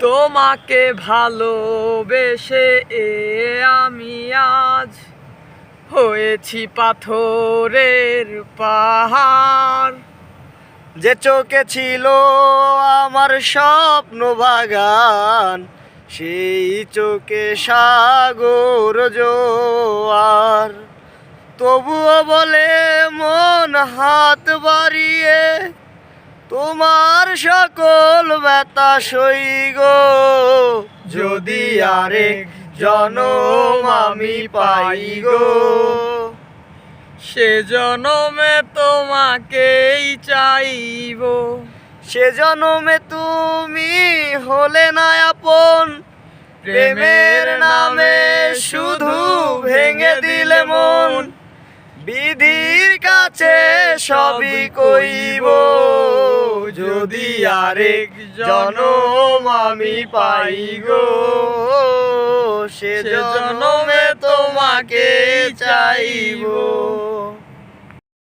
তোমাকে ভালোবেসে আমি আজ হয়েছি পাথরের পাহাড়। যে চোখে ছিল আমার স্বপ্ন বাগান, সেই চোখে সাগর জোয়ার। তবুও বলে মন হাত বাড়িয়ে তোমার সকল ব্যথা সইগ। যদি আরেক জনম আমি পাই গো, সে জনমে তোমাকেই চাইব। সে জনমে তুমি হলে না আপন, প্রেমের নামে শুধু ভেঙে দিলে মন। বিধির কাছে সবই কইব, যদি আরেক জনম আমি পাই গো, সে জনমে তোমাকে চাইব।